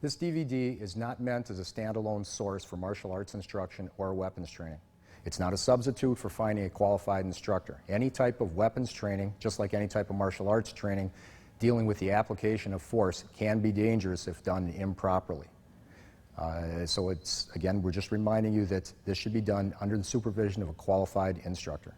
This DVD is not meant as a standalone source for martial arts instruction or weapons training. It's not a substitute for finding a qualified instructor. Any type of weapons training, just like any type of martial arts training, dealing with the application of force can be dangerous if done improperly. So it's, again, we're just reminding you that this should be done under the supervision of a qualified instructor.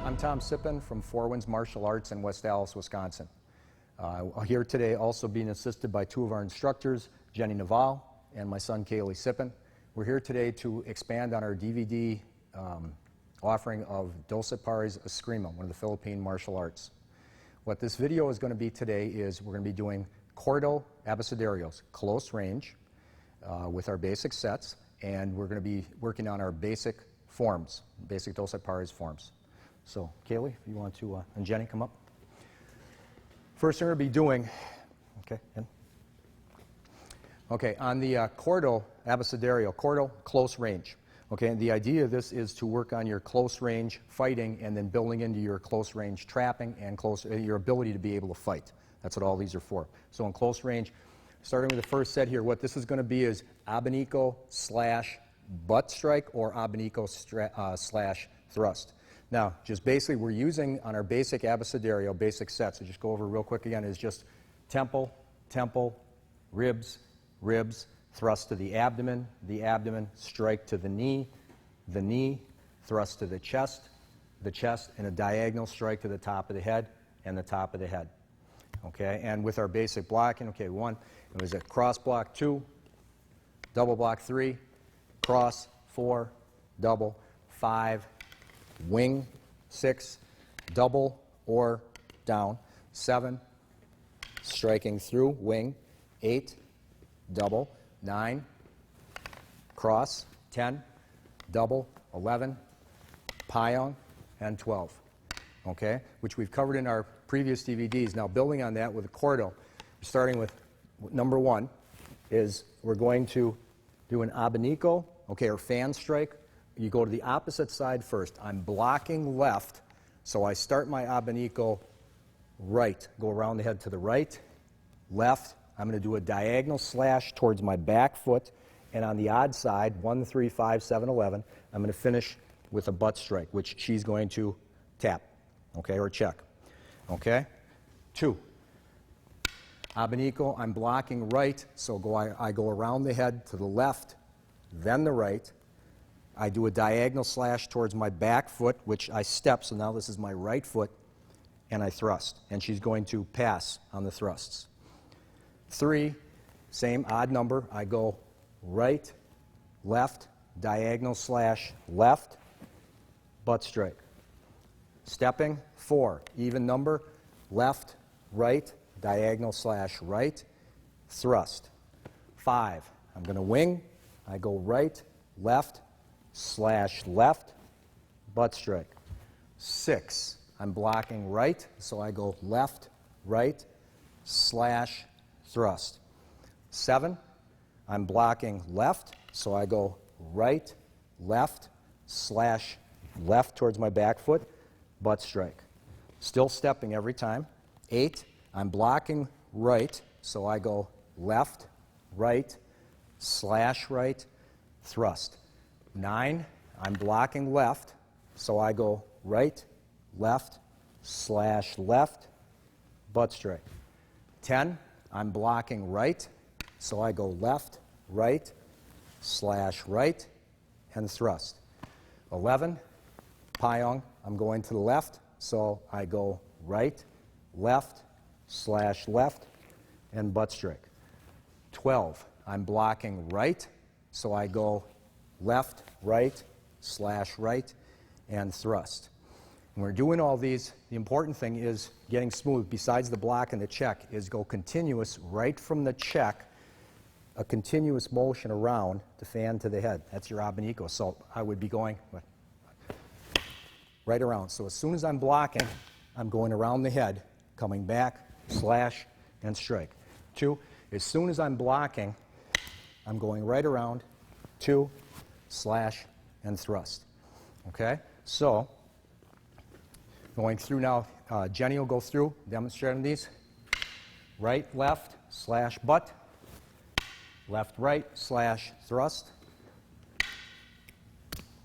I'm Tom Sipin from Four Winds Martial Arts in West Allis, Wisconsin. Here today also being assisted by two of our instructors, Jenny Naval and my son, Kaylee Sipin. We're here today to expand on our DVD offering of Doce Pari's ESKRIMA, one of the Philippine martial arts. What this video is going to be today is we're going to be doing Corto Abesedarios, close range, with our basic sets, and we're going to be working on our basic forms, basic Doce Pari's forms. So, Kaylee, if you want to, and Jenny, come up. First thing we're going to be doing, on the Corto Abecedario, Corto, close range. Okay, and the idea of this is to work on your close range fighting and then building into your close range trapping and your ability to be able to fight. That's what all these are for. So in close range, starting with the first set here, what this is going to be is abanico / butt strike or abanico / thrust. Now, just basically, we're using on our basic Abecedario, basic sets, so just go over real quick again, is just temple, temple, ribs, ribs, thrust to the abdomen, strike to the knee, thrust to the chest, and a diagonal strike to the top of the head and the top of the head. Okay, and with our basic blocking, okay, 1, it was a cross block 2, double block 3, cross 4, double 5, wing 6, double or down 7, striking through wing 8, double 9, cross 10, double 11, pyong, and 12. Okay, which we've covered in our previous DVDs. Now, building on that with a Corto, starting with number 1 is we're going to do an abanico, okay, or fan strike. You go to the opposite side first. I'm blocking left, so I start my abanico right. Go around the head to the right, left. I'm going to do a diagonal slash towards my back foot, and on the odd side, 1, 3, 5, 7, 11, I'm going to finish with a butt strike, which she's going to tap, okay, or check. Okay? 2. Abanico, I'm blocking right, so I go around the head to the left, then the right. I do a diagonal slash towards my back foot, which I step, so now this is my right foot, and I thrust. And she's going to pass on the thrusts. 3, same odd number. I go right, left, diagonal slash left, butt strike. Stepping, 4, even number, left, right, diagonal slash right, thrust. 5, I'm going to wing. I go right, left, slash left, butt strike. 6, I'm blocking right, so I go left, right, slash thrust. 7, I'm blocking left, so I go right, left, slash left towards my back foot, butt strike. Still stepping every time. 8, I'm blocking right, so I go left, right, slash right, thrust. 9, I'm blocking left, so I go right, left, slash left, butt strike. 10, I'm blocking right, so I go left, right, slash right, and thrust. 11, pyong, I'm going to the left, so I go right, left, slash left, and butt strike. 12, I'm blocking right, so I go left, right, slash right, and thrust. When we're doing all these, the important thing is getting smooth, besides the block and the check, is go continuous right from the check, a continuous motion around to fan to the head. That's your abanico. So I would be going right around. So as soon as I'm blocking, I'm going around the head, coming back, slash, and strike. 2, as soon as I'm blocking, I'm going right around, 2, slash, and thrust. Okay? So, going through now, Jenny will go through, demonstrating these. Right, left, slash, butt. Left, right, slash, thrust.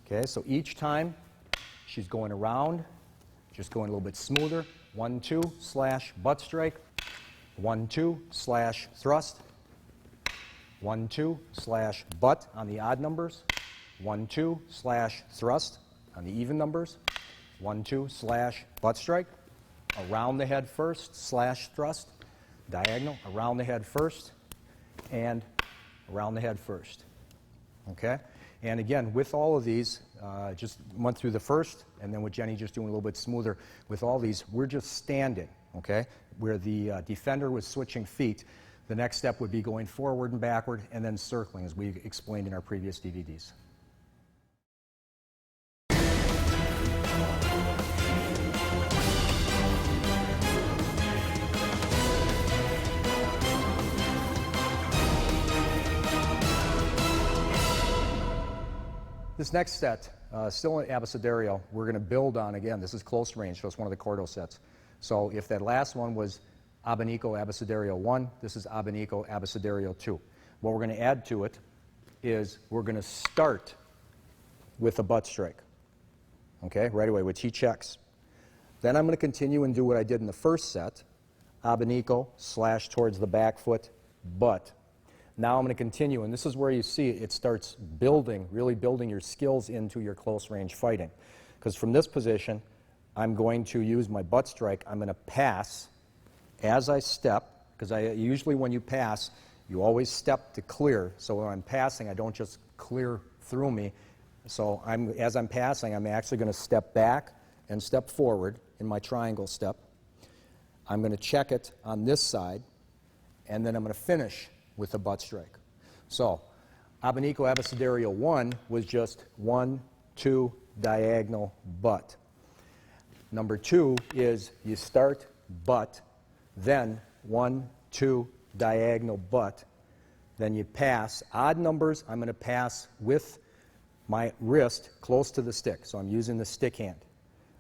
Okay, so each time she's going around, just going a little bit smoother. 1, 2, slash, butt strike. 1, 2, slash, thrust. 1, 2, slash, butt on the odd numbers. 1, 2, slash, thrust on the even numbers. 1, 2, slash, butt strike. Around the head first, slash, thrust. Diagonal, around the head first, and around the head first. Okay? And again, with all of these, just went through the first, and then with Jenny just doing a little bit smoother. With all these, we're just standing, okay? Where the defender was switching feet, the next step would be going forward and backward, and then circling, as we explained in our previous DVDs. This next set, still in Abecedario, we're going to build on, again, this is close range, so it's one of the Corto sets. So if that last one was Abanico Abecedario 1, this is Abanico Abecedario 2. What we're going to add to it is we're going to start with a butt strike, okay, right away with T checks. Then I'm going to continue and do what I did in the first set, Abanico, slash towards the back foot, butt. Now I'm going to continue, and this is where you see it starts building, really building your skills into your close range fighting. Because from this position, I'm going to use my butt strike. I'm going to pass as I step, because usually when you pass, you always step to clear. So when I'm passing, I don't just clear through me. So as I'm passing, I'm actually going to step back and step forward in my triangle step. I'm going to check it on this side, and then I'm going to finish with a butt strike. So, Abanico Abecedario 1 was just 1, 2, diagonal, butt. Number 2 is you start butt, then 1, 2, diagonal, butt. Then you pass. Odd numbers, I'm going to pass with my wrist close to the stick. So I'm using the stick hand.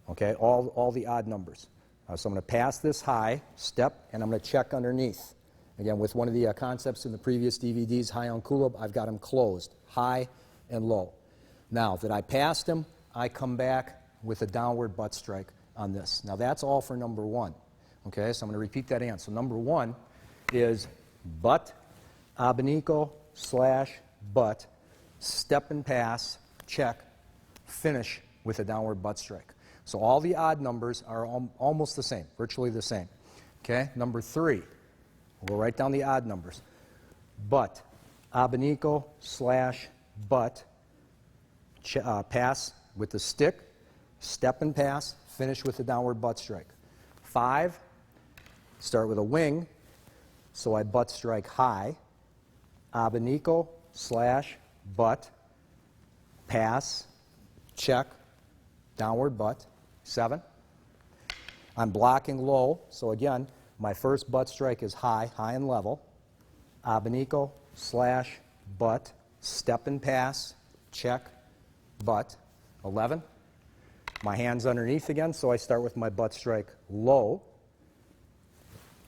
Okay, all the odd numbers. So I'm going to pass this high, step, and I'm going to check underneath. Again, with one of the concepts in the previous DVDs, high on Kulub, I've got them closed, high and low. Now that I passed him, I come back with a downward butt strike on this. Now that's all for number 1. Okay, so I'm going to repeat that again. So number 1 is butt, abanico, slash, butt, step and pass, check, finish with a downward butt strike. So all the odd numbers are almost the same, virtually the same. Okay, number 3. We'll write down the odd numbers. Butt, abanico, slash, butt, pass with the stick, step and pass, finish with a downward butt strike. 5, start with a wing, so I butt strike high, abanico, slash, butt, pass, check, downward butt. 7, I'm blocking low, so again, my first butt strike is high, high and level. Abanico, slash, butt, step and pass, check, butt. 11. My hand's underneath again, so I start with my butt strike low.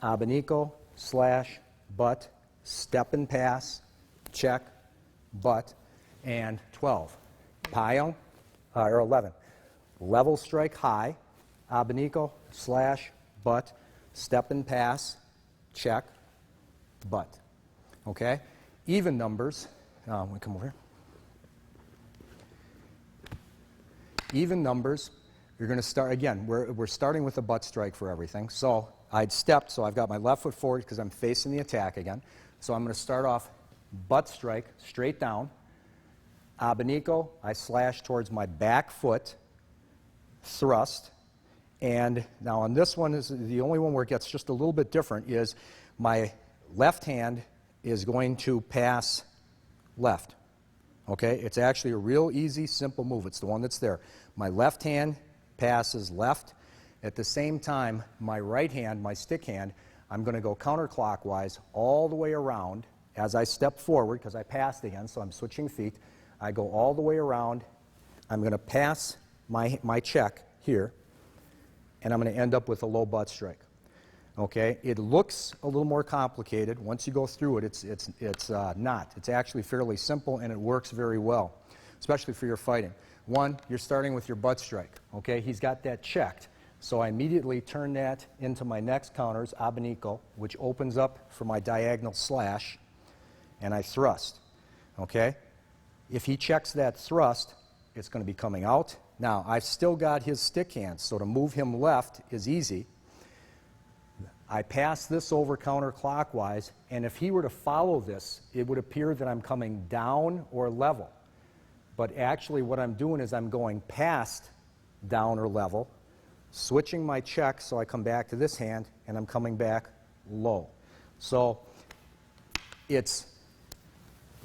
Abanico, slash, butt, step and pass, check, butt. And 12. Payong, or 11. Level strike high, abanico, slash, butt, step and pass, check, butt. Okay? Even numbers, we come over here. Even numbers, you're going to start, again, we're starting with a butt strike for everything. So I'd step, so I've got my left foot forward because I'm facing the attack again. So I'm going to start off butt strike, straight down. Abanico, I slash towards my back foot, thrust. And now on this one, is the only one where it gets just a little bit different, is my left hand is going to pass left. Okay? It's actually a real easy, simple move. It's the one that's there. My left hand passes left. At the same time, my right hand, my stick hand, I'm going to go counterclockwise all the way around as I step forward, because I passed again, so I'm switching feet. I go all the way around. I'm going to pass my check here, and I'm going to end up with a low butt strike. Okay? It looks a little more complicated. Once you go through it, it's not. It's actually fairly simple, and it works very well, especially for your fighting. One, you're starting with your butt strike. Okay? He's got that checked. So I immediately turn that into my next counters, abanico, which opens up for my diagonal slash, and I thrust. Okay? If he checks that thrust, it's going to be coming out. Now, I've still got his stick hand, so to move him left is easy. I pass this over counterclockwise, and if he were to follow this, it would appear that I'm coming down or level. But actually what I'm doing is I'm going past down or level, switching my check so I come back to this hand, and I'm coming back low. So it's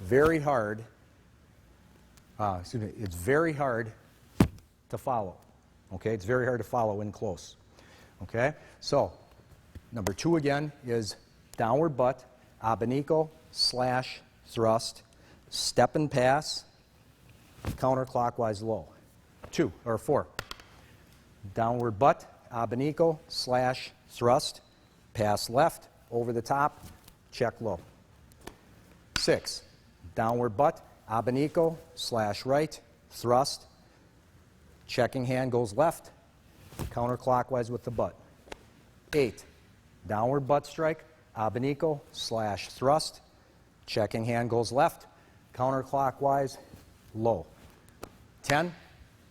very hard, it's very hard to follow. Okay, it's very hard to follow in close. Okay, so number 2 again is downward butt, abanico, slash, thrust, step and pass, counterclockwise low. 2 or 4. Downward butt, abanico, slash, thrust, pass left, over the top, check low. 6. Downward butt, abanico, slash right, thrust, checking hand goes left, counterclockwise with the butt. 8. Downward butt strike, abanico, slash, thrust, checking hand goes left, counterclockwise, low. 10.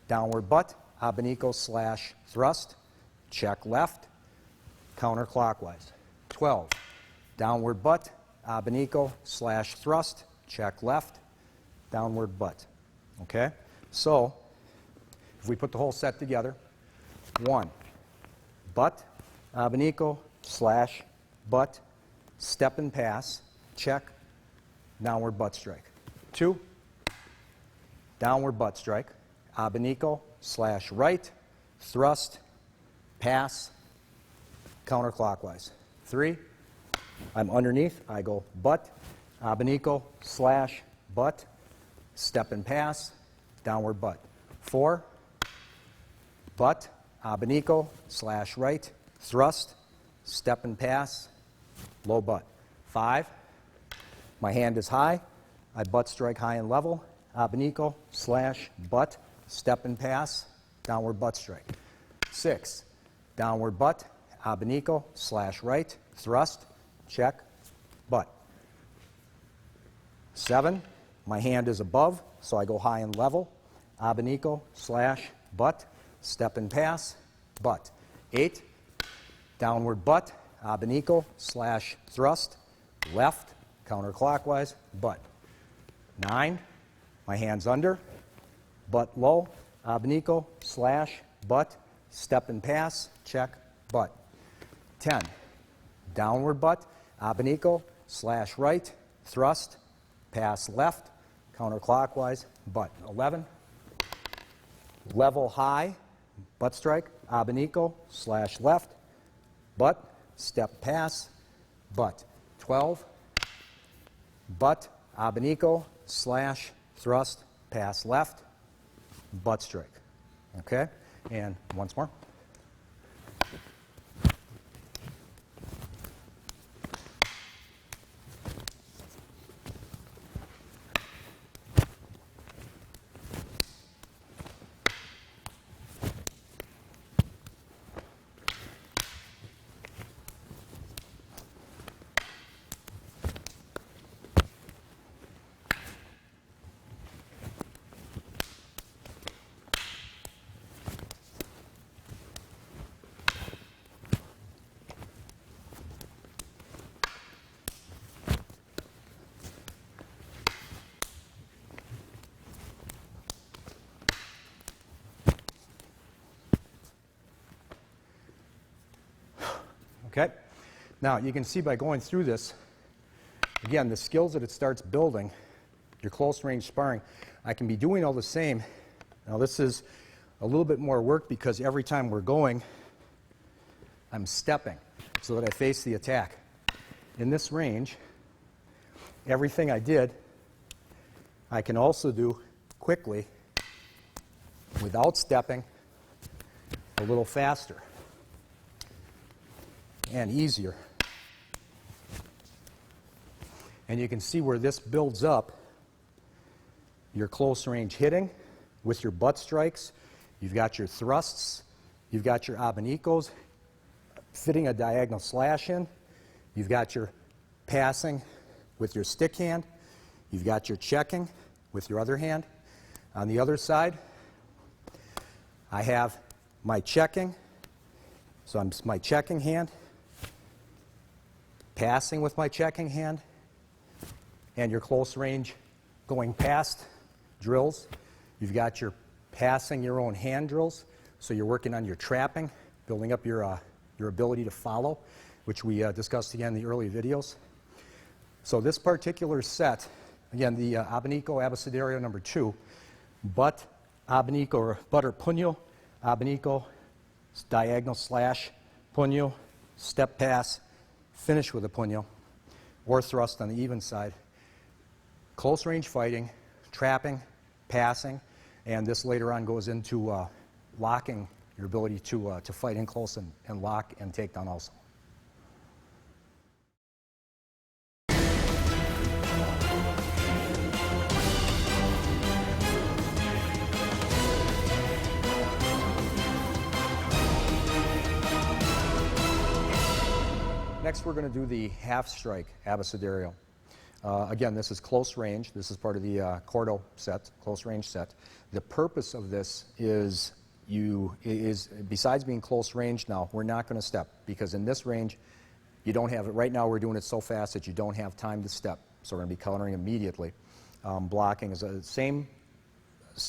Downward butt, abanico, slash, thrust, check left, counterclockwise. 12. Downward butt, abanico, slash, thrust, check left, downward butt. Okay? So, if we put the whole set together, 1. Butt, abanico, slash, butt, step and pass, check, downward butt strike. 2. Downward butt strike, abanico, slash right, thrust, pass, counterclockwise. 3. I'm underneath. I go butt, abanico, slash, butt, step and pass, downward butt. 4. Butt, abanico, slash right, thrust, step and pass, low butt. 5. My hand is high. I butt strike high and level, abanico, slash, butt, step and pass, downward butt strike. 6. Downward butt, abanico, slash right, thrust, check, butt. 7. My hand is above, so I go high and level, abanico, slash, butt, step and pass, butt. 8. Downward butt, abanico, slash, thrust, left, counterclockwise, butt. 9. My hand's under, butt low, abanico, slash, butt, step and pass, check, butt. 10. Downward butt, abanico, slash right, thrust, pass left, counterclockwise, butt. 11. Level high, butt strike, abanico, slash left, butt, step pass, butt. 12. Butt, abanico, slash, thrust, pass left, butt strike. Okay? And once more. Okay? Now, you can see by going through this, again, the skills that it starts building, your close range sparring, I can be doing all the same. Now, this is a little bit more work because every time we're going, I'm stepping so that I face the attack. In this range, everything I did, I can also do quickly without stepping, a little faster and easier. And you can see where this builds up your close range hitting with your butt strikes. You've got your thrusts, you've got your abanicos, fitting a diagonal slash in. You've got your passing with your stick hand. You've got your checking with your other hand. On the other side, I have my checking. So I'm my checking hand, passing with my checking hand, and your close range going past drills. You've got your passing your own hand drills, so you're working on your trapping, building up your ability to follow, which we discussed again in the early videos. So this particular set, again, the Abanico Abecedario number 2, butt Abanico or butter puño, Abanico, diagonal slash, puño, step pass, finish with a puño, or thrust on the even side. Close range fighting, trapping, passing, and this later on goes into locking, your ability to fight in close and lock and take down also. Next, we're going to do the half strike Abecedario. Again, this is close range. This is part of the Corto set, close range set. The purpose of this is besides being close range now, we're not going to step because in this range, you don't have it. Right now, we're doing it so fast that you don't have time to step. So we're going to be countering immediately. Blocking is the same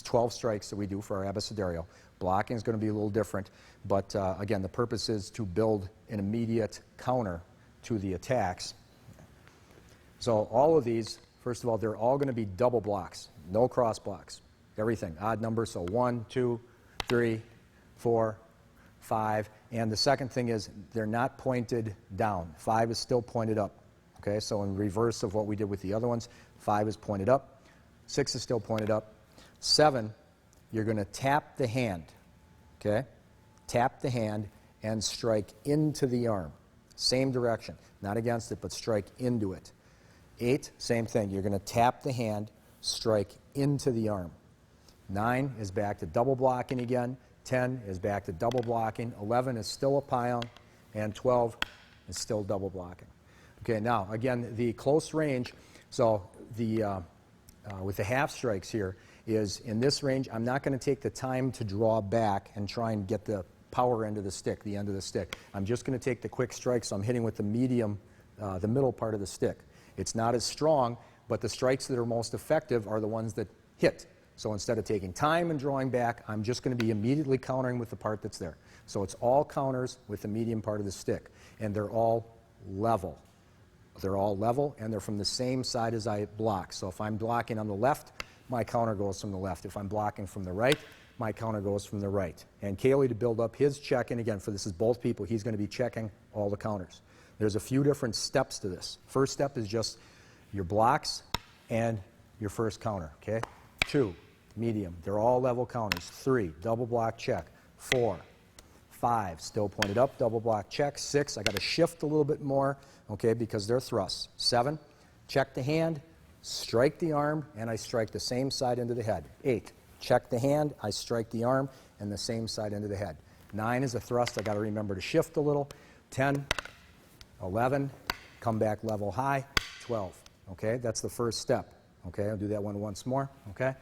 12 strikes that we do for our Abecedario. Blocking is going to be a little different, but again, the purpose is to build an immediate counter to the attacks. So all of these, first of all, they're all going to be double blocks, no cross blocks, everything, odd numbers, so 1, 2, 3, 4, 5, and the second thing is they're not pointed down. 5 is still pointed up, okay? So in reverse of what we did with the other ones, 5 is pointed up, 6 is still pointed up, 7, you're going to tap the hand, okay? Tap the hand and strike into the arm. Same direction, not against it, but strike into it. 8, same thing. You're going to tap the hand, strike into the arm. 9 is back to double blocking again. 10 is back to double blocking. 11 is still a pion, and 12 is still double blocking. Okay, now again, the close range. So the with the half strikes here is in this range. I'm not going to take the time to draw back and try and get the power end of the stick, the end of the stick. I'm just going to take the quick strike. So I'm hitting with the medium, the middle part of the stick. It's not as strong, but the strikes that are most effective are the ones that hit. So instead of taking time and drawing back, I'm just going to be immediately countering with the part that's there. So it's all counters with the medium part of the stick, and they're all level. They're all level, and they're from the same side as I block. So if I'm blocking on the left, my counter goes from the left. If I'm blocking from the right, my counter goes from the right. And Kaylee, to build up his check, and again, for this is both people, he's going to be checking all the counters. There's a few different steps to this. First step is just your blocks and your first counter, okay? 2, medium. They're all level counters. 3, double block check. 4, 5, still pointed up, double block check. 6, I got to shift a little bit more, okay, because they're thrusts. 7, check the hand, strike the arm, and I strike the same side into the head. 8, check the hand, I strike the arm, and the same side into the head. 9 is a thrust, I got to remember to shift a little. 10, 11, come back level high, 12. Okay, that's the first step. Okay, I'll do that one once more. Okay.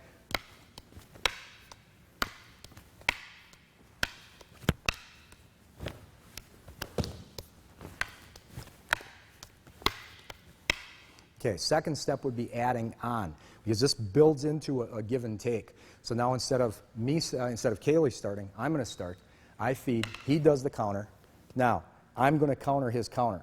Okay, second step would be adding on, because this builds into a give and take. So now instead of Kaylee starting, I'm going to start. I feed, he does the counter. Now, I'm going to counter his counter.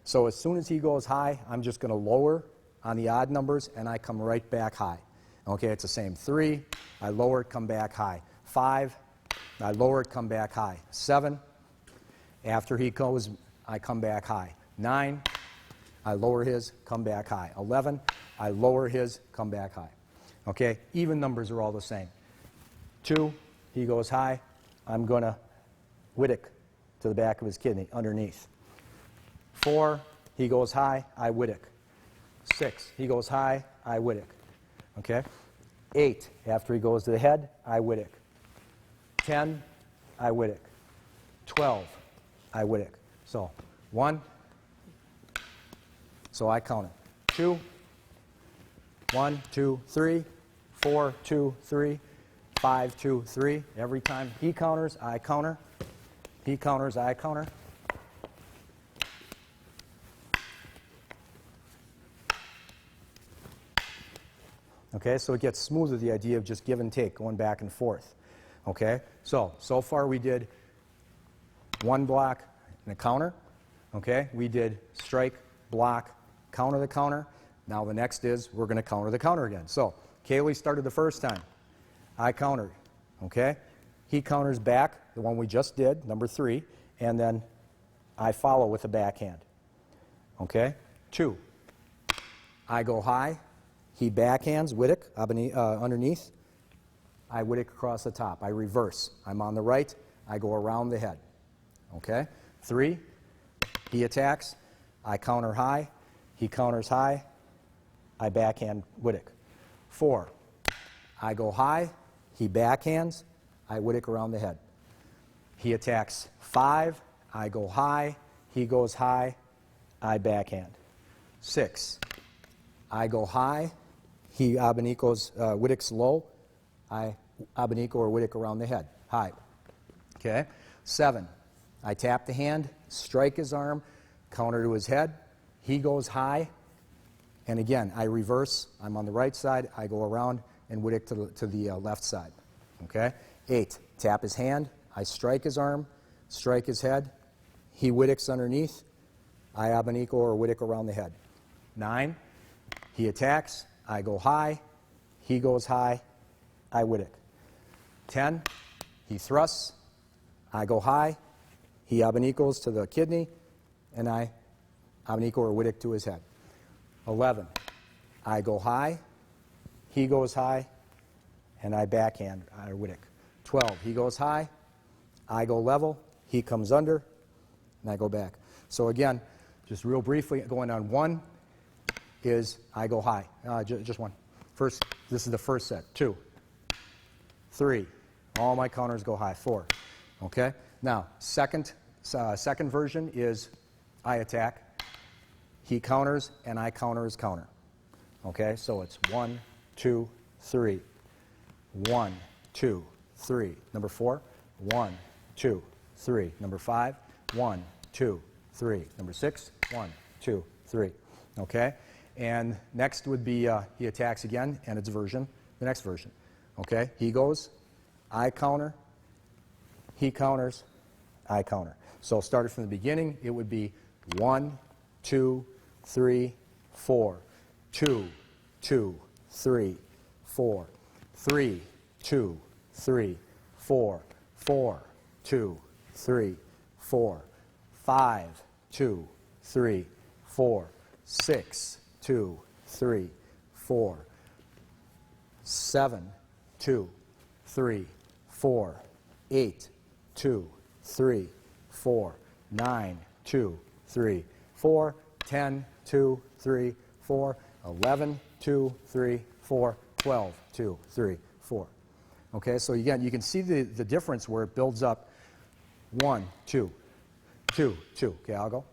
So as soon as he goes high, I'm just going to lower on the odd numbers, and I come right back high. Okay, it's the same. 3, I lower it, come back high. 5, I lower it, come back high. 7, after he goes, I come back high. 9, I lower his, come back high. 11, I lower his, come back high. Okay, even numbers are all the same. 2, he goes high, I'm going to Whittick to the back of his kidney, underneath. 4, he goes high, I Whittick. 6, he goes high, I Whittick. Okay? 8, after he goes to the head, I Whittick. 10, I Whittick. 12, I Whittick. So 1, so I count it. 2, 1, 2, 3, 4, 2, 3, 5, 2, 3. Every time he counters, I counter. He counters, I counter. Okay, so it gets smoother, the idea of just give and take, going back and forth. Okay, so far we did one block and a counter. Okay, we did strike, block, counter the counter. Now the next is we're going to counter the counter again. So Kaylee started the first time. I countered. Okay, he counters back, the one we just did, number 3, and then I follow with a backhand. Okay, 2. I go high. He backhands, Whittick, underneath. I Whittick across the top. I reverse. I'm on the right. I go around the head. Okay? 3, he attacks. I counter high. He counters high. I backhand Whittick. 4, I go high. He backhands. I Whittick around the head. He attacks. 5, I go high. He goes high. I backhand. 6, I go high. He Abanicos, Whittick's low. I Abanico or Whittick around the head. High. Okay? 7, I tap the hand, strike his arm, counter to his head. He goes high. And again, I reverse. I'm on the right side. I go around and Whittick to the left side. Okay? 8, tap his hand. I strike his arm, strike his head. He Whitticks underneath. I Abanico or Whittick around the head. 9, he attacks. I go high. He goes high. I Whittick. 10, he thrusts. I go high. He Abanicos to the kidney. And I Abanico or Whittick to his head. 11, I go high. He goes high. And I backhand. I Whittick. 12, he goes high. I go level. He comes under. And I go back. So again, just real briefly, going on 1 is I go high. Just 1. First, this is the first set. 2, 3. All my counters go high. 4. Okay? Now, second version is I attack. He counters, and I counter his counter. Okay? So it's 1, 2, 3. 1, 2, 3. Number 4. 1, 2, 3. Number 5. 1, 2, 3. Number 6. 1, 2, 3. Okay? And next would be he attacks again, and it's the next version. Okay? He goes, I counter, he counters, I counter. So started from the beginning, it would be 1, 2, 3, 4, 2, 2, 3, 4, 3, 2, 3, 4, 4, 2, 3, 4, 5, 2, 3, 4, 6, 2, 3, 4, 7, 2, 3, 4, 8, 2, 3, 4, 9, 2, 3, 4, 10, 2, 3, 4, 11, 2, 3, 4, 12, 2, 3, 4. Okay, so again, you can see the difference where it builds up 1, 2, 2, 2. Okay, I'll go.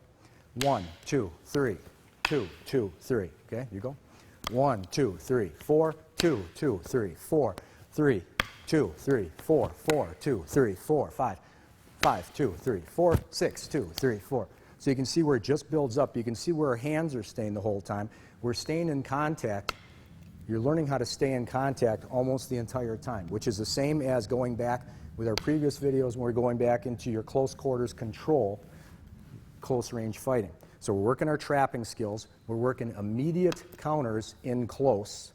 1, 2, 3, 2, 2, 3. Okay, you go. 1, 2, 3, 4, 2, 2, 3, 4, 3, 2, 3, 4, 4, 2, 3, 4, 5, 5, 2, 3, 4, 6, 2, 3, 4. So you can see where it just builds up. You can see where our hands are staying the whole time. We're staying in contact. You're learning how to stay in contact almost the entire time, which is the same as going back with our previous videos when we're going back into your close quarters control. close range fighting. So we're working our trapping skills. We're working immediate counters in close.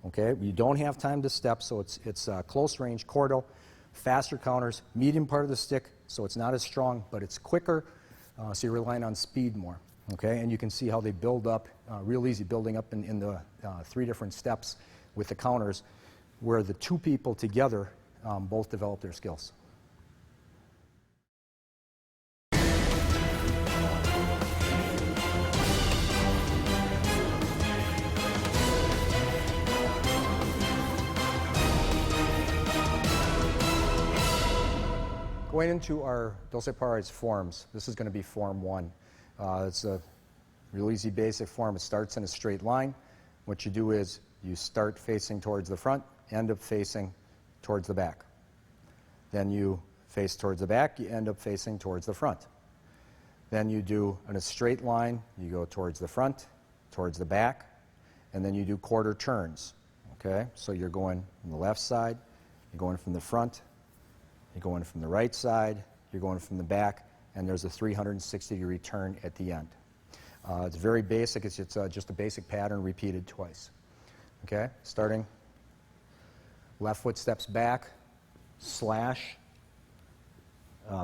Okay, you don't have time to step, so it's close range Corto, faster counters, medium part of the stick, so it's not as strong, but it's quicker, so you're relying on speed more. Okay, and you can see how they build up, real easy, building up in the 3 different steps with the counters, where the 2 people together both develop their skills. Going into our Doce Pares forms, this is going to be Form 1. It's a real easy basic form. It starts in a straight line. What you do is you start facing towards the front, end up facing towards the back. Then you face towards the back, you end up facing towards the front. Then you do in a straight line, you go towards the front, towards the back, and then you do quarter turns. Okay, so you're going from the left side, you're going from the front, you're going from the right side, you're going from the back, and there's a 360-degree turn at the end. It's very basic. It's just a basic pattern repeated twice. Okay, starting left foot steps back, slash,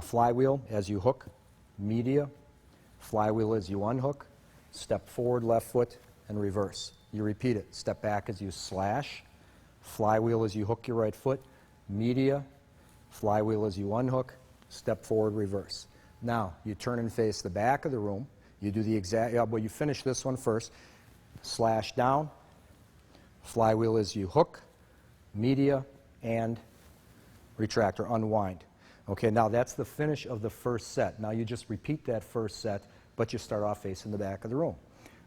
flywheel as you hook, media, flywheel as you unhook, step forward left foot, and reverse. You repeat it. Step back as you slash, flywheel as you hook your right foot, media, flywheel as you unhook, step forward, reverse. Now, you turn and face the back of the room. You do the exact, well, you finish this one first. Slash down, flywheel as you hook, media, and retract or unwind. Okay, now that's the finish of the first set. Now you just repeat that first set, but you start off facing the back of the room.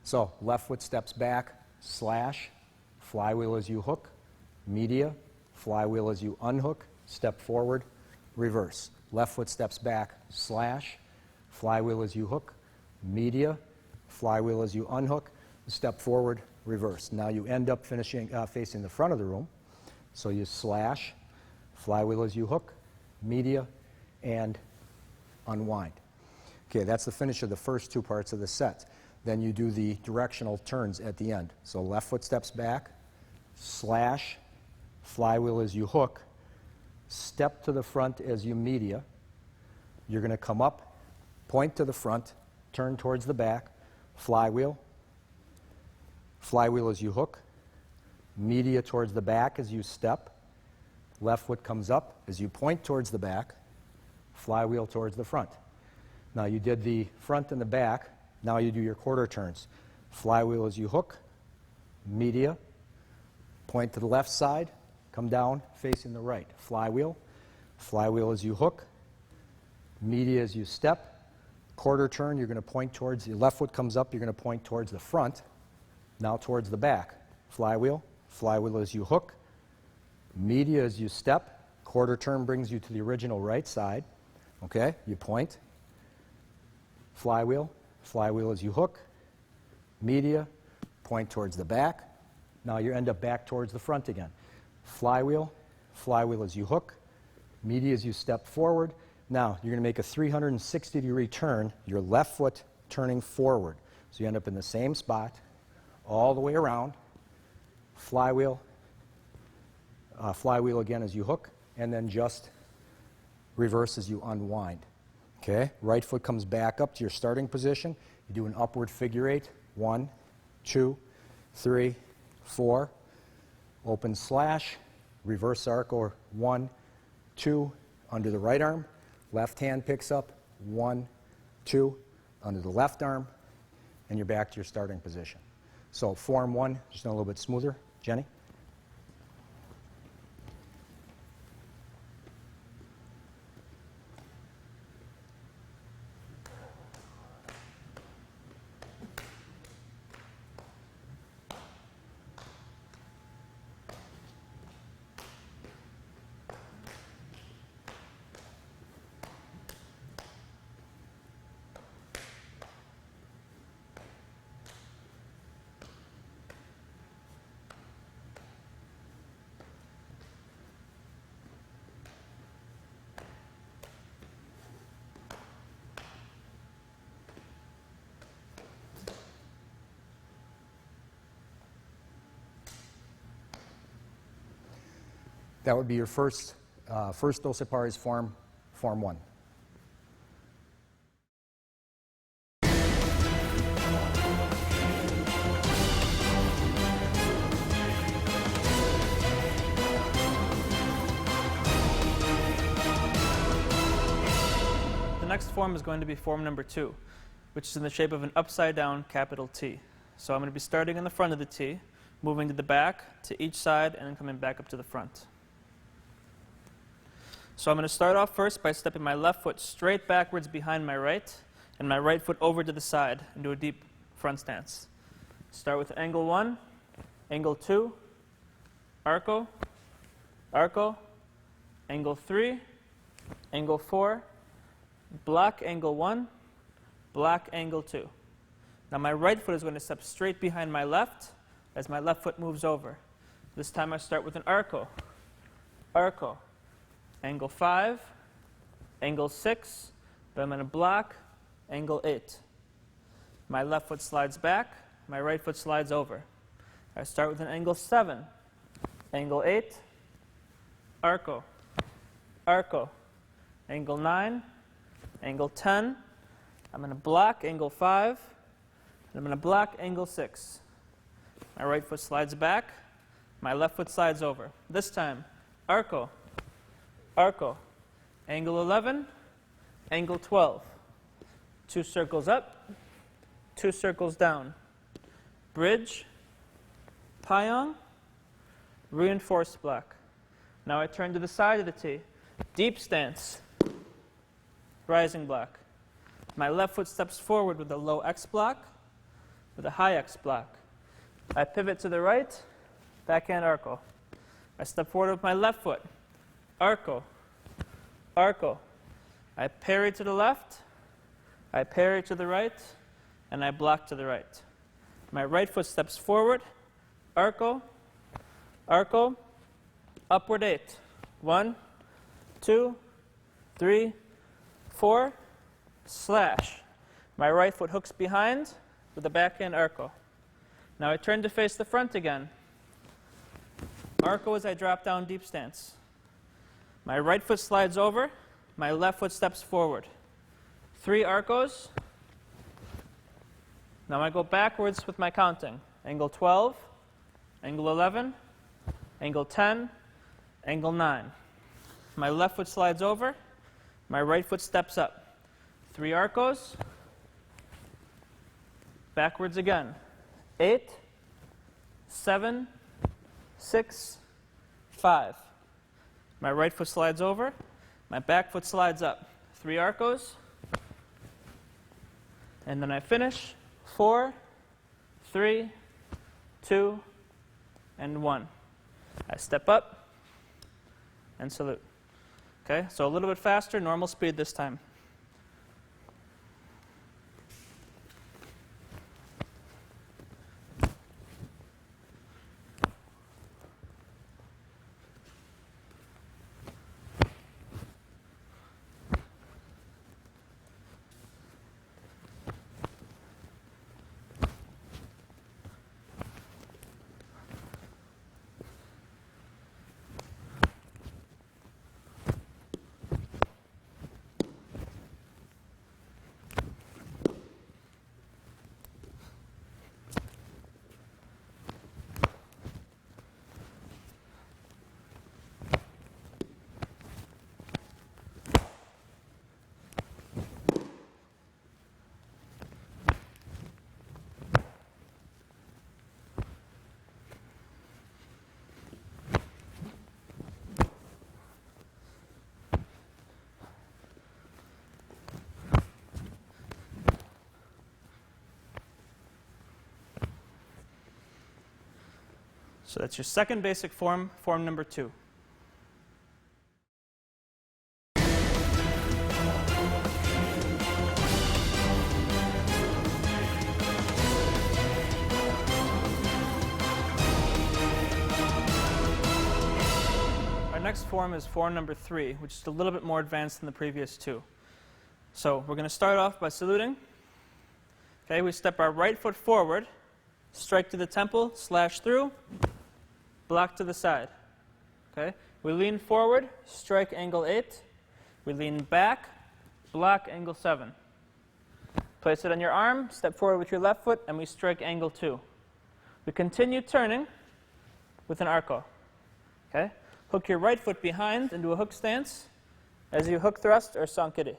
So, left foot steps back, slash, flywheel as you hook, media, flywheel as you unhook, step forward, reverse. Left foot steps back, slash, flywheel as you hook, media, flywheel as you unhook, step forward, reverse. Now you end up finishing facing the front of the room. So you slash, flywheel as you hook, media, and unwind. Okay, that's the finish of the first 2 parts of the set. Then you do the directional turns at the end. So left foot steps back, slash, flywheel as you hook, step to the front as you media. You're going to come up, point to the front, turn towards the back, flywheel, flywheel as you hook, media towards the back as you step, left foot comes up as you point towards the back, flywheel towards the front. Now you did the front and the back, now you do your quarter turns. Flywheel as you hook, media, point to the left side, come down facing the right. Flywheel, flywheel as you hook, media as you step, quarter turn, you're going to point towards, the left foot comes up, you're going to point towards the front, now towards the back. Flywheel, flywheel as you hook, media as you step, quarter turn brings you to the original right side. Okay, you point, flywheel, flywheel as you hook, media, point towards the back. Now you end up back towards the front again. Flywheel, flywheel as you hook, media as you step forward. Now you're going to make a 360-degree turn, your left foot turning forward. So you end up in the same spot, all the way around. Flywheel, flywheel again as you hook, and then just reverse as you unwind. Okay, right foot comes back up to your starting position. You do an upward figure 8. 1, 2, 3, 4. Open slash, reverse arc or 1, 2, under the right arm. Left hand picks up, 1, 2, under the left arm, and you're back to your starting position. So Form 1, just a little bit smoother. Jenny? That would be your first Doce Pares form, Form 1. The next form is going to be form number 2, which is in the shape of an upside down capital T. So I'm going to be starting in the front of the T, moving to the back, to each side, and then coming back up to the front. So I'm going to start off first by stepping my left foot straight backwards behind my right, and my right foot over to the side into a deep front stance. Start with angle 1, angle 2, arco, arco, angle 3, angle 4, block angle 1, block angle 2. Now my right foot is going to step straight behind my left as my left foot moves over. This time I start with an arco, arco, angle 5, angle 6, then I'm going to block angle 8. My left foot slides back, my right foot slides over. I start with an angle 7, angle 8, arco, arco, angle 9, angle 10, I'm going to block angle 5, and I'm going to block angle 6. My right foot slides back, my left foot slides over. This time, arco, arco, angle 11, angle 12. 2 circles up, 2 circles down. Bridge, payong, reinforced block. Now I turn to the side of the T. Deep stance, rising block. My left foot steps forward with a low X block, with a high X block. I pivot to the right, backhand arco. I step forward with my left foot, arco, arco. I parry to the left, I parry to the right, and I block to the right. My right foot steps forward, arco, arco, upward 8. 1, 2, 3, 4, slash. My right foot hooks behind with a backhand arco. Now I turn to face the front again. Arco as I drop down deep stance. My right foot slides over, my left foot steps forward. 3 arcos. Now I go backwards with my counting. Angle 12, angle 11, angle 10, angle 9. My left foot slides over, my right foot steps up. 3 arcos, backwards again. 8, 7, 6, 5. My right foot slides over, my back foot slides up. 3 arcos, and then I finish. 4, 3, 2, and 1. I step up and salute. Okay, so a little bit faster, normal speed this time. So that's your second basic form, form number 2. Our next form is form number 3, which is a little bit more advanced than the previous 2. So we're going to start off by saluting. Okay, we step our right foot forward, strike to the temple, slash through, block to the side. Okay? We lean forward, strike angle 8. We lean back, block angle 7. Place it on your arm, step forward with your left foot, and we strike angle 2. We continue turning with an arco. Okay? Hook your right foot behind into a hook stance as you hook thrust or sankiri.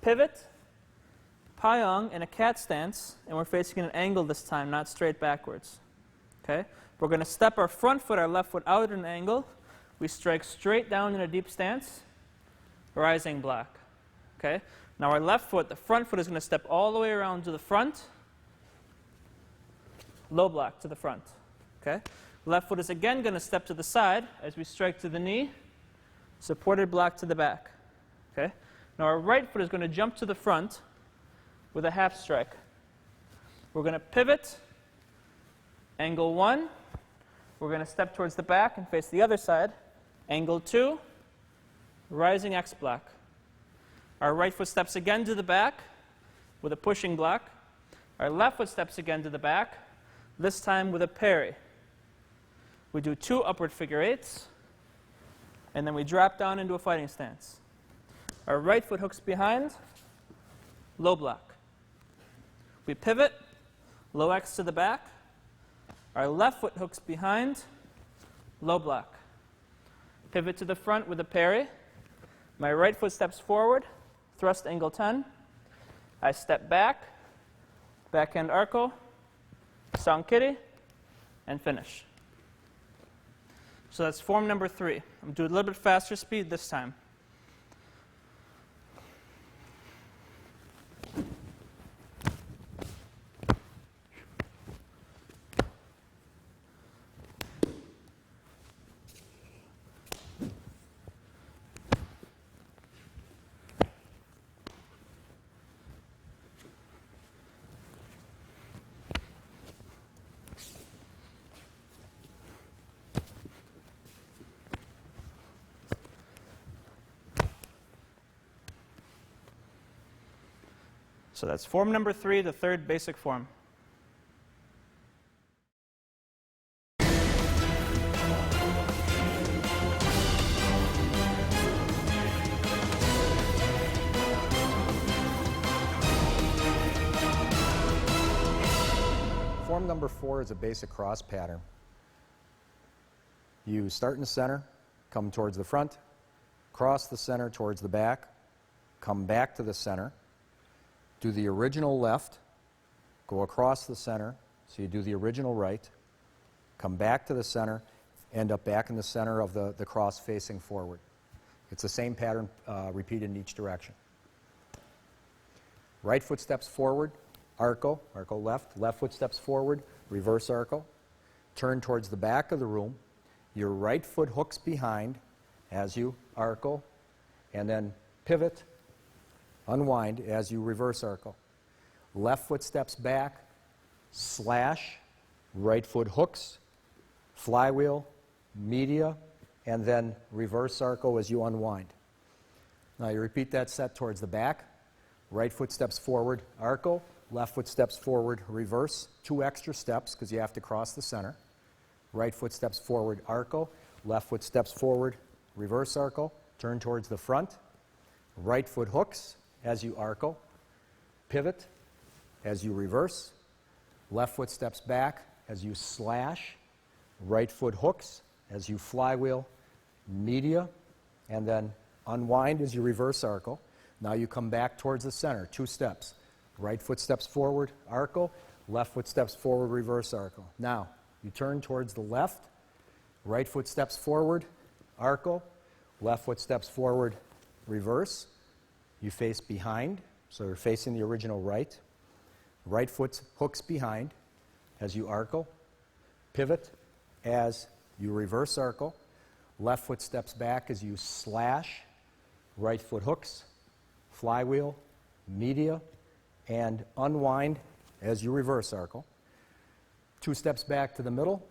Pivot, payong in a cat stance, and we're facing an angle this time, not straight backwards. Okay? We're going to step our front foot, our left foot, out at an angle. We strike straight down in a deep stance, rising block. Okay? Now our left foot, the front foot, is going to step all the way around to the front, low block to the front. Okay? Left foot is again going to step to the side as we strike to the knee, supported block to the back. Okay? Now our right foot is going to jump to the front with a half strike. We're going to pivot, angle 1. We're going to step towards the back and face the other side. Angle 2, rising X block. Our right foot steps again to the back with a pushing block. Our left foot steps again to the back, this time with a parry. We do 2 upward figure 8s, and then we drop down into a fighting stance. Our right foot hooks behind, low block. We pivot, low X to the back. Our left foot hooks behind, low block. Pivot to the front with a parry. My right foot steps forward, thrust angle 10. I step back, backhand arco, sankiri, and finish. So that's form number 3. I'm going to do a little bit faster speed this time. So that's form number 3, the third basic form. Form number 4 is a basic cross pattern. You start in the center, come towards the front, cross the center towards the back, come back to the center, do the original left, go across the center, so you do the original right, come back to the center, end up back in the center of the cross facing forward. It's the same pattern repeated in each direction. Right foot steps forward, arco, arco left, left foot steps forward, reverse arco, turn towards the back of the room, your right foot hooks behind as you arco, and then pivot, unwind as you reverse arco. Left foot steps back, slash, right foot hooks, flywheel, media, and then reverse arco as you unwind. Now you repeat that set towards the back. Right foot steps forward, arco. Left foot steps forward, reverse. 2 extra steps because you have to cross the center. Right foot steps forward, arco. Left foot steps forward, reverse arco. Turn towards the front. Right foot hooks as you arco. Pivot as you reverse. Left foot steps back as you slash. Right foot hooks as you flywheel, media, and then unwind as you reverse arco. Now you come back towards the center, 2 steps. Right foot steps forward, arco. Left foot steps forward, reverse arco. Now you turn towards the left. Right foot steps forward, arco. Left foot steps forward, reverse. You face behind, so you're facing the original right. Right foot hooks behind as you arco. Pivot as you reverse arco. Left foot steps back as you slash. Right foot hooks, flywheel, media, and unwind as you reverse arco. 2 steps back to the middle.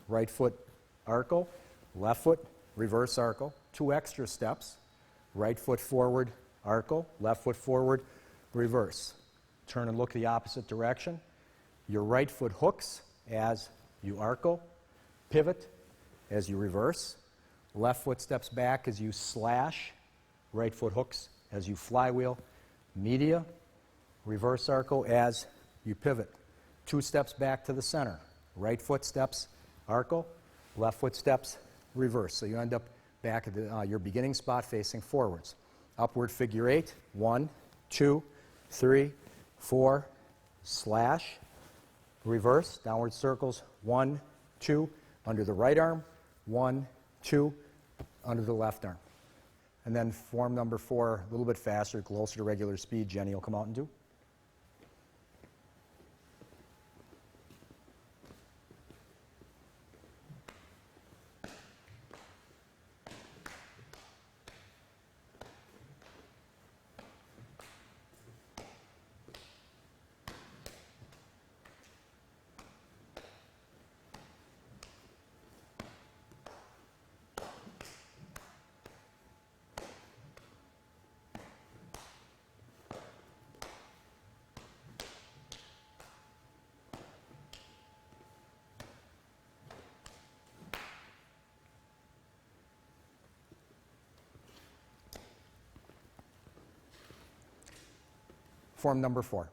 Right foot arco. Left foot reverse arco. 2 extra steps. Right foot forward, arco. Left foot forward, reverse. Turn and look the opposite direction. Your right foot hooks as you arco. Pivot as you reverse. Left foot steps back as you slash. Right foot hooks as you flywheel. Media, reverse arco as you pivot. 2 steps back to the center. Right foot steps, arco. Left foot steps, reverse. So you end up back at your beginning spot facing forwards. Upward figure 8. 1, 2, 3, 4, slash. Reverse, downward circles. 1, 2, under the right arm. 1, 2, under the left arm. And then form number 4, a little bit faster, closer to regular speed. Jenny will come out and do. Form number 4.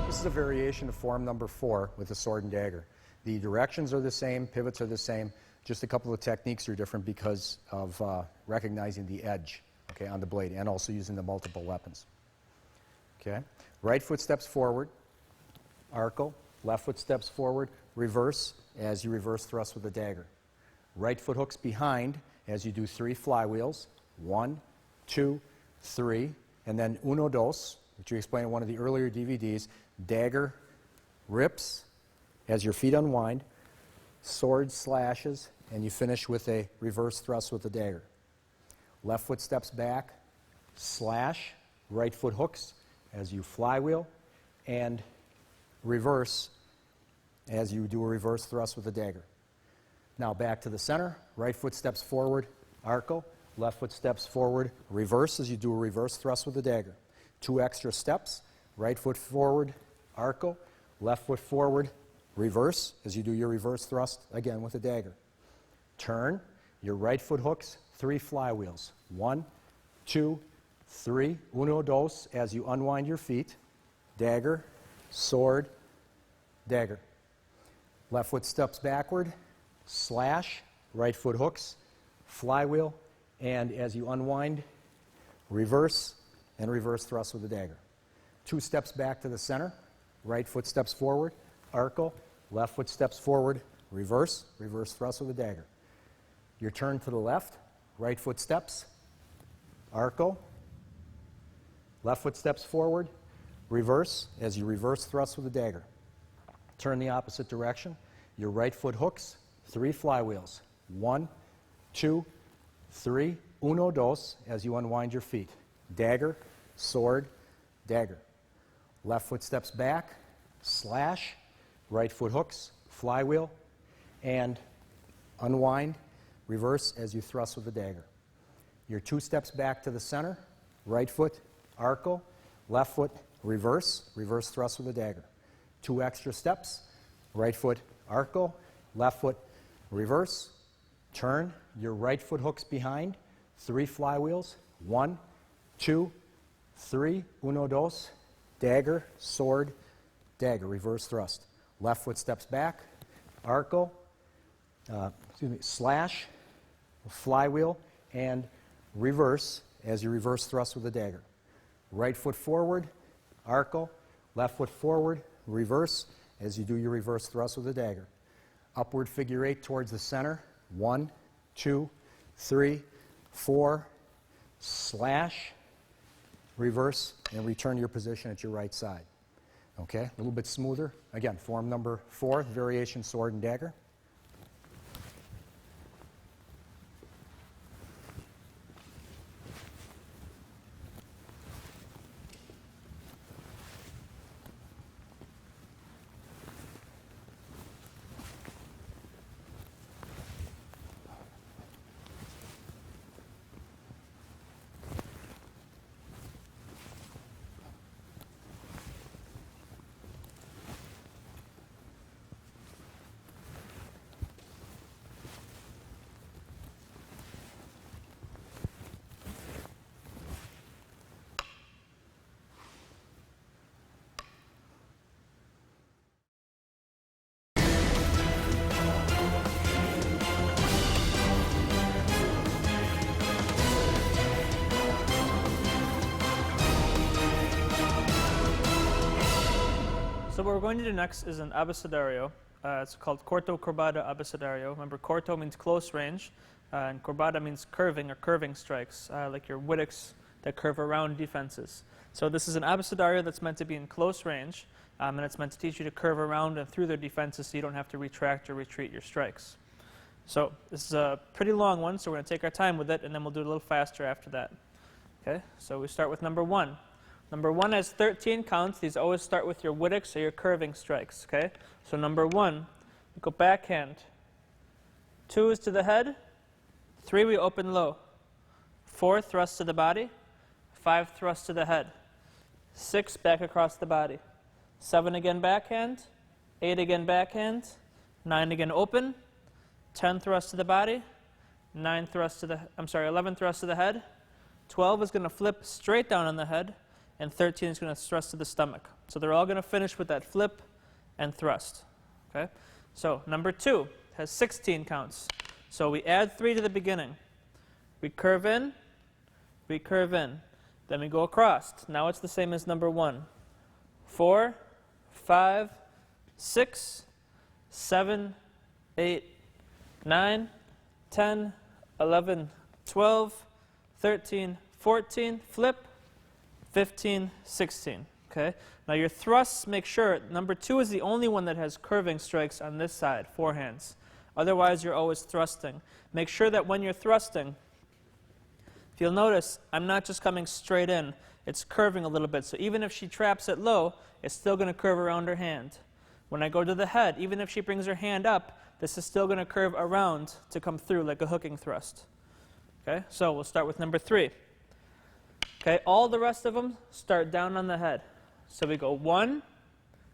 This is a variation of form number 4 with the sword and dagger. The directions are the same, pivots are the same, just a couple of techniques are different because of recognizing the edge, okay, on the blade and also using the multiple weapons. Okay. Right foot steps forward, arco. Left foot steps forward, reverse as you reverse thrust with the dagger. Right foot hooks behind as you do 3 flywheels. 1, 2, 3, and then uno, dos, which you explained in one of the earlier DVDs. Dagger rips as your feet unwind, sword slashes, and you finish with a reverse thrust with the dagger. Left foot steps back, slash, right foot hooks as you flywheel, and reverse as you do a reverse thrust with the dagger. Now back to the center. Right foot steps forward, arco. Left foot steps forward, reverse as you do a reverse thrust with the dagger. 2 extra steps. Right foot forward, arco. Left foot forward, reverse as you do your reverse thrust again with the dagger. Turn. Your right foot hooks, 3 flywheels. 1, 2, 3, uno, dos, as you unwind your feet. Dagger, sword, dagger. Left foot steps backward, slash, right foot hooks, flywheel, and as you unwind, reverse, and reverse thrust with the dagger. 2 steps back to the center, right foot steps forward, arco, left foot steps forward, reverse, reverse thrust with the dagger. Your turn to the left, right foot steps, arco, left foot steps forward, reverse as you reverse thrust with the dagger. Turn the opposite direction. Your right foot hooks, 3 flywheels. 1, 2, 3, uno, dos, as you unwind your feet. Dagger, sword, dagger. Left foot steps back, slash, right foot hooks, flywheel, and unwind, reverse as you thrust with the dagger. Your 2 steps back to the center, right foot, arco, left foot, reverse, reverse thrust with the dagger. 2 extra steps, right foot, arco, left foot, reverse, turn, your right foot hooks behind, 3 flywheels, 1, 2, 3, uno, dos, dagger, sword, dagger, reverse thrust. Left foot steps back, arco, slash, flywheel, and reverse as you reverse thrust with the dagger. Right foot forward, arco, left foot forward, reverse as you do your reverse thrust with the dagger. Upward figure 8 towards the center. 1, 2, 3, 4, slash, reverse, and return to your position at your right side. Okay, a little bit smoother. Again, form number 4, variation sword and dagger. So what we're going to do next is an abecedario. It's called Corto Abesedarios. Remember, corto means close range, and corbata means curving or curving strikes, like your Wittix that curve around defenses. So this is an abecedario that's meant to be in close range, and it's meant to teach you to curve around and through their defenses so you don't have to retract or retreat your strikes. So this is a pretty long one, so we're going to take our time with it, and then we'll do it a little faster after that. Okay, so we start with number 1. Number 1 has 13 counts. These always start with your Wittix or your curving strikes. Okay, so number 1, we go backhand. 2 is to the head. 3 we open low. 4 thrust to the body. 5 thrust to the head. 6 back across the body. 7 again backhand. 8 again backhand. 9 again open. 10 thrust to the body. 11 thrust to the head. 12 is going to flip straight down on the head. And 13 is going to thrust to the stomach. So they're all going to finish with that flip and thrust. Okay? So number 2 has 16 counts. So we add 3 to the beginning. We curve in. Then we go across. Now it's the same as number 1. 4, 5, 6, 7, 8, 9, 10, 11, 12, 13, 14, flip, 15, 16. Okay? Now your thrusts, make sure, number 2 is the only one that has curving strikes on this side, forehands. Otherwise, you're always thrusting. Make sure that when you're thrusting, if you'll notice, I'm not just coming straight in. It's curving a little bit. So even if she traps it low, it's still going to curve around her hand. When I go to the head, even if she brings her hand up, this is still going to curve around to come through like a hooking thrust. Okay? So we'll start with number 3. Okay, all the rest of them start down on the head. So we go 1,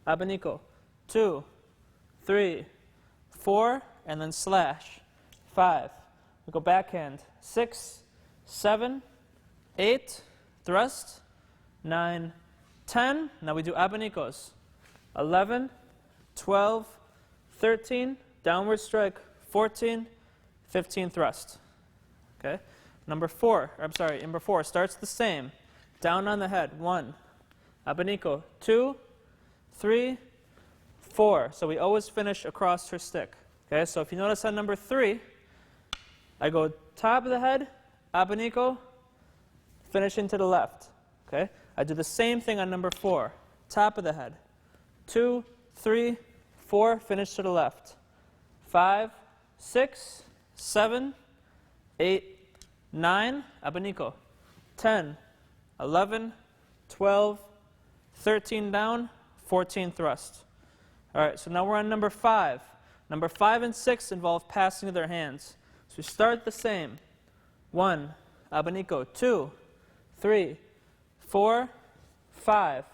abanico, 2, 3, 4, and then slash. 5, we go backhand. 6, 7, 8, thrust. 9, 10, now we do abanicos. 11, 12, 13, downward strike. 14, 15, thrust. Okay? Number 4 starts the same. Down on the head. 1. Abanico. 2, 3, 4. So we always finish across her stick. Okay, so if you notice on number 3, I go top of the head, abanico, finishing to the left. Okay? I do the same thing on number 4. Top of the head. 2, 3, 4, finish to the left. 5, 6, 7, 8, 9, abanico. 10, 11, 12, 13 down, 14 thrust. All right, so now we're on number 5. Number 5 and 6 involve passing of their hands. So we start the same. 1, abanico. 2, 3, 4, 5,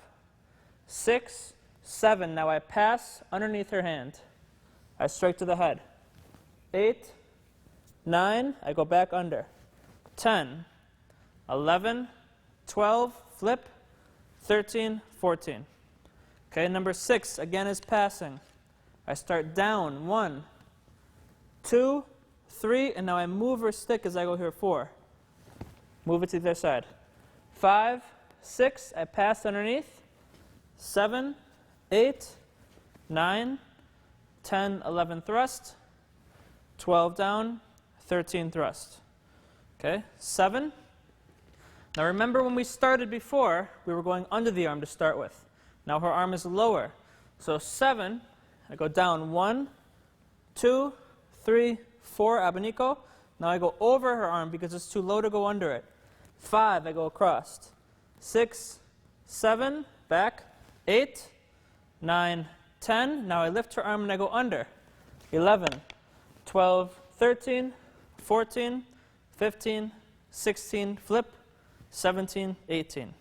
6, 7. Now I pass underneath her hand. I strike to the head. 8, 9, I go back under. 10, 11, 12, flip, 13, 14. Okay, number 6, again, is passing. I start down, 1, 2, 3, and now I move her stick as I go here, 4. Move it to the other side. 5, 6, I pass underneath. 7, 8, 9, 10, 11, thrust. 12 down, 13 thrust. Okay, 7. Now remember when we started before, we were going under the arm to start with. Now her arm is lower. So 7, I go down 1, 2, 3, 4, abanico. Now I go over her arm because it's too low to go under it. 5, I go across. 6, 7, back. 8, 9, 10. Now I lift her arm and I go under. 11, 12, 13, 14, 15, 16, flip, 17, 18.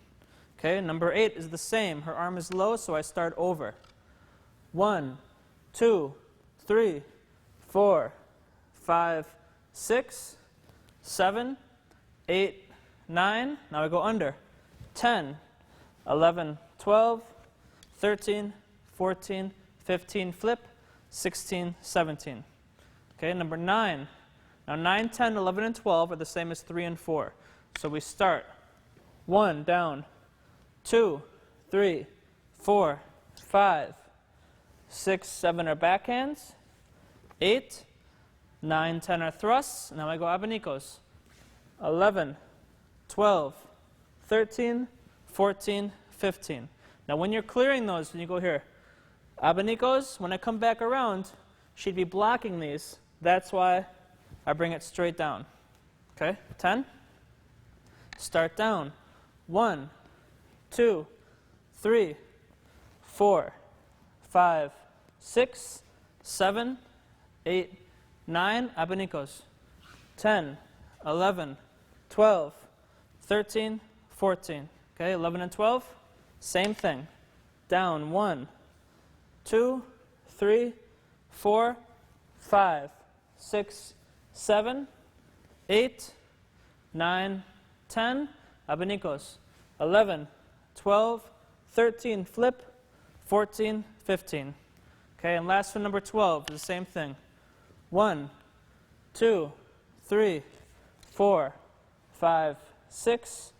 Okay, number 8 is the same. Her arm is low, so I start over. 1, 2, 3, 4, 5, 6, 7, 8, 9. Now I go under. 10, 11, 12, 13, 14, 15, flip, 16, 17. Okay, number 9. Now 9, 10, 11, and 12 are the same as 3 and 4. So we start 1, down, 2, 3, 4, 5, 6, 7 are backhands. 8, 9, 10 are thrusts. Now I go abanicos. 11, 12, 13, 14, 15. Now when you're clearing those, when you go here, abanicos, when I come back around, she'd be blocking these. That's why I bring it straight down. Okay, 10. Start down. 1, 2, 3, 4, 5, 6, 7, 8, 9, abanicos. 10, 11, 12, 13, 14. Okay, 11 and 12, same thing. Down, 1, 2, 3, 4, 5, 6, 7, 8, 9, 10, abanicos. 11, 12, 13, flip, 14, 15. Okay, and last one, number 12, the same thing. 1, 2, 3, 4, 5, 6,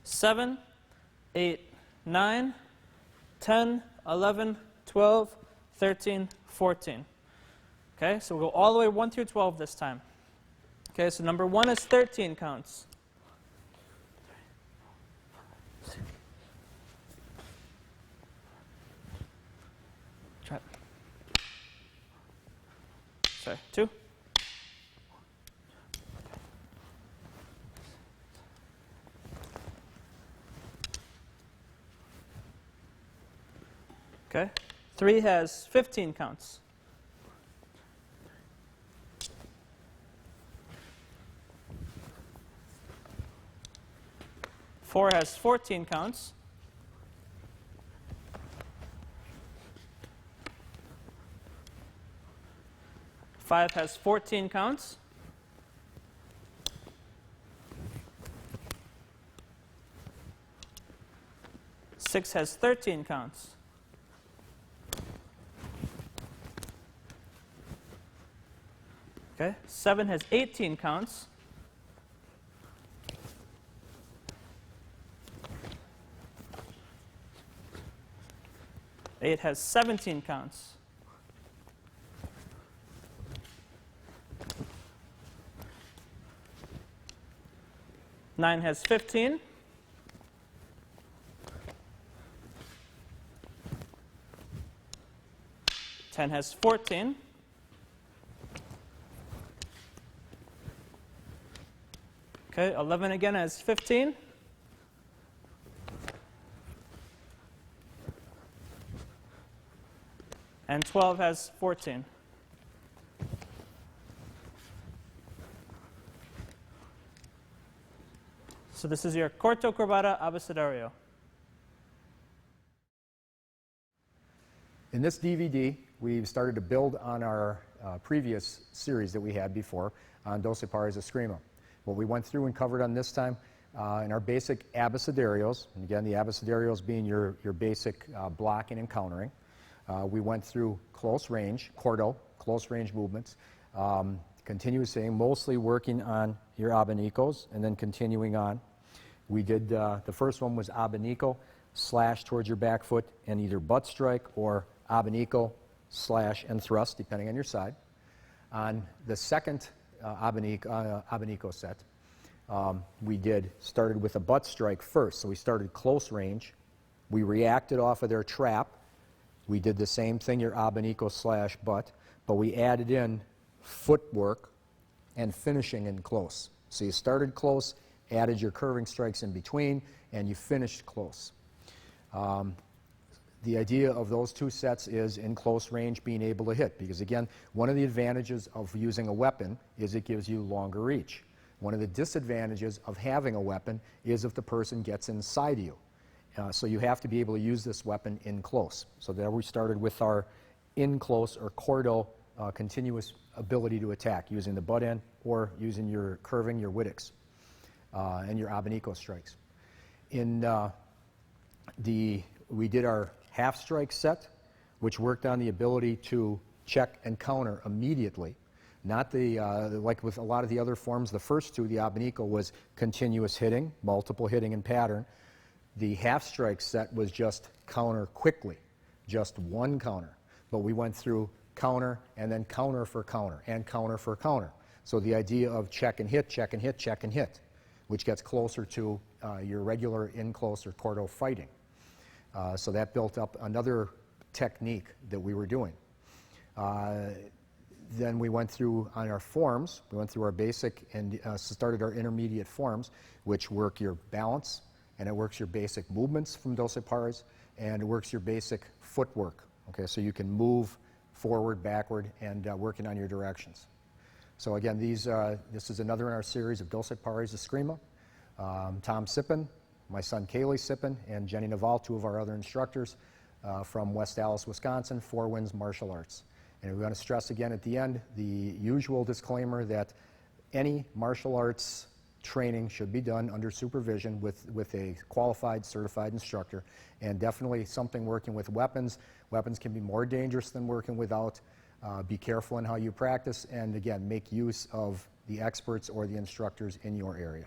7, 8, 9, 10, 11, 12, 13, 14. Okay, so we'll go all the way 1 through 12 this time. Okay, so number 1 is 13 counts. Try it. Sorry, 2. Okay, 3 has 15 counts. 4 has 14 counts. 5 has 14 counts. 6 has 13 counts. Okay, 7 has 18 counts. 8 has 17 counts. 9 has 15. 10 has 14. Okay, 11 again has 15. And 12 has 14. So this is your Corto Abecedario. In this DVD, we've started to build on our previous series that we had before on Doce pares ESKRIMA. What we went through and covered on this time in our basic Abesedarios, and again the Abesedarios being your basic blocking and countering. We went through close range, Corto, close range movements, continuous hitting, mostly working on your abanicos and then continuing on. We did, the first one was abanico, slash towards your back foot and either butt strike or abanico, slash and thrust, depending on your side. On the second abanico set, we started with a butt strike first. So we started close range. We reacted off of their trap. We did the same thing, your abanico slash butt, but we added in footwork and finishing in close. So you started close, added your curving strikes in between, and you finished close. The idea of those two sets is in close range being able to hit, because again, one of the advantages of using a weapon is it gives you longer reach. One of the disadvantages of having a weapon is if the person gets inside you. So you have to be able to use this weapon in close. So there we started with our in close or Corto continuous ability to attack using the butt end or using your curving, your Wittix, and your abanico strikes. We did our half strike set, which worked on the ability to check and counter immediately. Not like with a lot of the other forms, the first two, the abanico was continuous hitting, multiple hitting and pattern. The half strike set was just counter quickly, just one counter. but we went through counter and then counter for counter and counter for counter. So the idea of check and hit, check and hit, check and hit, which gets closer to your regular in-close or Corto fighting. So that built up another technique that we were doing. Then we went through on our forms, we went through our basic and started our intermediate forms, which work your balance, and it works your basic movements from Doce Pares, and it works your basic footwork. Okay, so you can move forward, backward, and working on your directions. So again, this is another in our series of Doce Pares ESKRIMA. Tom Sipin, my son Kaylee Sipin, and Jenny Naval, two of our other instructors from West Allis, Wisconsin, Four Winds Martial Arts. And we want to stress again at the end the usual disclaimer that any martial arts training should be done under supervision with a qualified, certified instructor, and definitely something working with weapons. Weapons can be more dangerous than working without. Be careful in how you practice, and again, make use of the experts or the instructors in your area.